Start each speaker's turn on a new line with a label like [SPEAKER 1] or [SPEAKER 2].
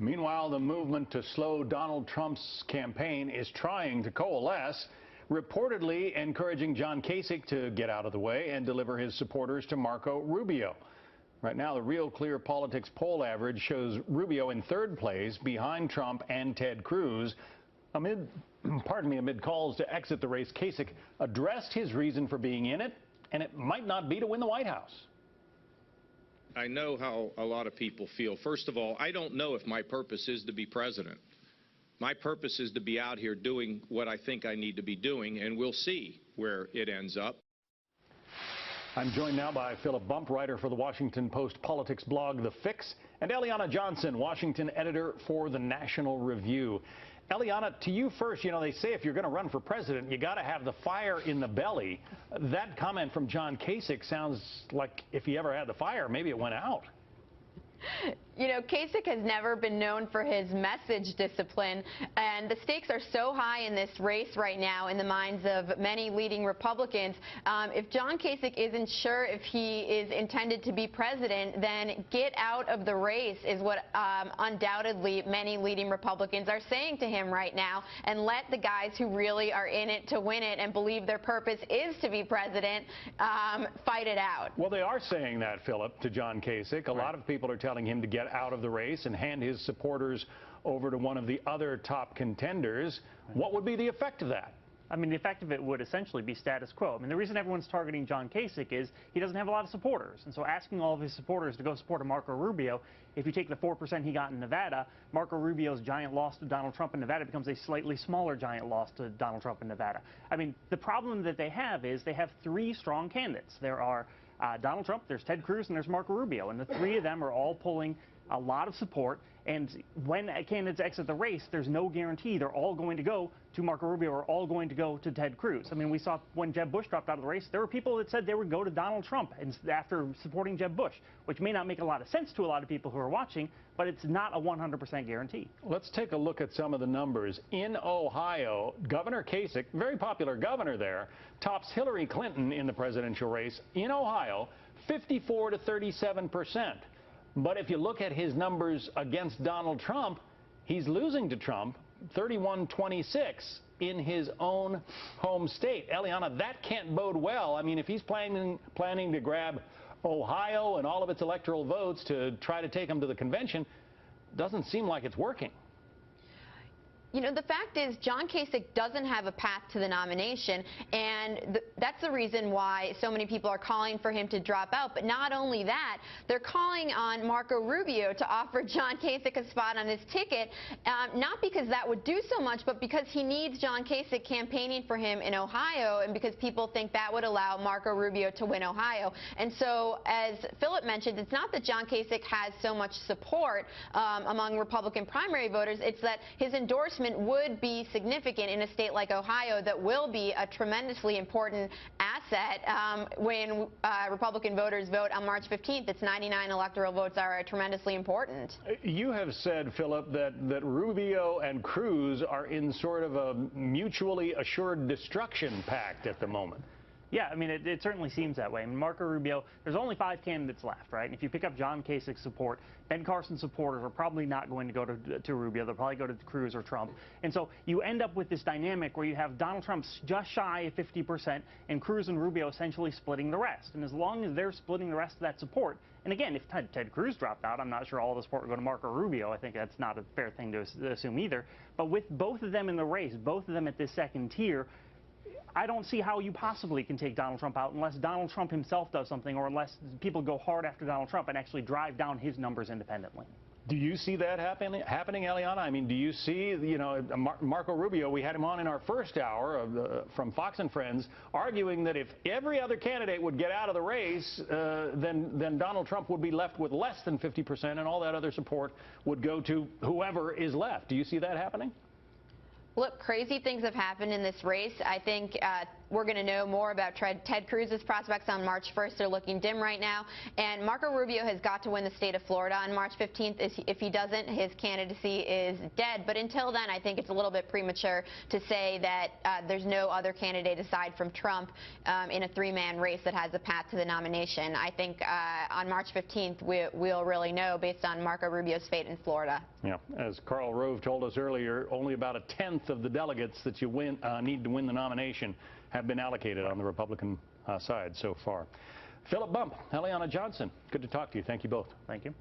[SPEAKER 1] Meanwhile, the movement to slow Donald Trump's campaign is trying to coalesce, reportedly encouraging John Kasich to get out of the way and deliver his supporters to Marco Rubio. Right now, the Real Clear Politics poll average shows Rubio in third place behind Trump and Ted Cruz. Amid calls to exit the race, Kasich addressed his reason for being in it, and it might not be to win the White House.
[SPEAKER 2] I know how a lot of people feel. First of all, I don't know if my purpose is to be president. My purpose is to be out here doing what I think I need to be doing, and we'll see where it ends up.
[SPEAKER 1] I'm joined now by Philip Bump, writer for the Washington Post politics blog The Fix, and Eliana Johnson, Washington editor for the National Review. Eliana, to you first. You know, they say if you're going to run for president, you got to have the fire in the belly. That comment from John Kasich sounds like if he ever had the fire, maybe it went out.
[SPEAKER 3] You know, Kasich has never been known for his message discipline, and the stakes are so high in this race right now in the minds of many leading Republicans. If John Kasich isn't sure if he is intended to be president, then get out of the race is what undoubtedly many leading Republicans are saying to him right now, and let the guys who really are in it to win it and believe their purpose is to be president fight it out.
[SPEAKER 1] Well, they are saying that, Philip, to John Kasich. A lot of people are telling him to get out of the race and hand his supporters over to one of the other top contenders. What would be the effect of that?
[SPEAKER 4] I mean, the effect of it would essentially be status quo. I mean, the reason everyone's targeting John Kasich is he doesn't have a lot of supporters. And so asking all of his supporters to go support a Marco Rubio, if you take the 4% he got in Nevada, Marco Rubio's giant loss to Donald Trump in Nevada becomes a slightly smaller giant loss to Donald Trump in Nevada. I mean, the problem that they have is they have three strong candidates. There are Donald Trump, there's Ted Cruz, and there's Marco Rubio. And the three of them are all pulling a lot of support, and when candidates exit the race, there's no guarantee they're all going to go to Marco Rubio or all going to go to Ted Cruz. I mean, we saw when Jeb Bush dropped out of the race, there were people that said they would go to Donald Trump after supporting Jeb Bush, which may not make a lot of sense to a lot of people who are watching, but it's not a 100% guarantee.
[SPEAKER 1] Let's take a look at some of the numbers. In Ohio, Governor Kasich, very popular governor there, tops Hillary Clinton in the presidential race in Ohio, 54 to 37%. But if you look at his numbers against Donald Trump, he's losing to Trump 31-26 in his own home state. Eliana, that can't bode well. I mean, if he's planning to grab Ohio and all of its electoral votes to try to take him to the convention, doesn't seem like it's working.
[SPEAKER 3] You know, the fact is John Kasich doesn't have a path to the nomination, and that's the reason why so many people are calling for him to drop out. But not only that, they're calling on Marco Rubio to offer John Kasich a spot on his ticket, not because that would do so much, but because he needs John Kasich campaigning for him in Ohio, and because people think that would allow Marco Rubio to win Ohio. And so, as Philip mentioned, it's not that John Kasich has so much support among Republican primary voters, it's that his endorsement would be significant in a state like Ohio that will be a tremendously important asset when Republican voters vote on March 15th. Its 99 electoral votes are tremendously important.
[SPEAKER 1] You have said, Philip, that Rubio and Cruz are in sort of a mutually assured destruction pact at the moment.
[SPEAKER 4] Yeah, I mean, it certainly seems that way. I mean, Marco Rubio, there's only 5 candidates left, right? And if you pick up John Kasich's support, Ben Carson's supporters are probably not going to go to Rubio. They'll probably go to Cruz or Trump. And so you end up with this dynamic where you have Donald Trump just shy of 50% and Cruz and Rubio essentially splitting the rest. And as long as they're splitting the rest of that support, and again, if Ted Cruz dropped out, I'm not sure all the support would go to Marco Rubio. I think that's not a fair thing to assume either. But with both of them in the race, both of them at this second tier, I don't see how you possibly can take Donald Trump out unless Donald Trump himself does something, or unless people go hard after Donald Trump and actually drive down his numbers independently.
[SPEAKER 1] Do you see that happening, Eliana? I mean, do you see, you know, Marco Rubio, we had him on in our first hour from Fox and Friends, arguing that if every other candidate would get out of the race, then Donald Trump would be left with less than 50%, and all that other support would go to whoever is left. Do you see that happening?
[SPEAKER 3] Look, crazy things have happened in this race. I think we're going to know more about Ted Cruz's prospects on March 1st. They're looking dim right now. And Marco Rubio has got to win the state of Florida on March 15th. If he doesn't, his candidacy is dead. But until then, I think it's a little bit premature to say that there's no other candidate aside from Trump in a three-man race that has a path to the nomination. I think on March 15th, we'll really know based on Marco Rubio's fate in Florida.
[SPEAKER 1] Yeah, as Karl Rove told us earlier, only about a tenth of the delegates that you need to win the nomination have been allocated on the Republican side so far. Philip Bump, Eliana Johnson, good to talk to you. Thank you both.
[SPEAKER 4] Thank you.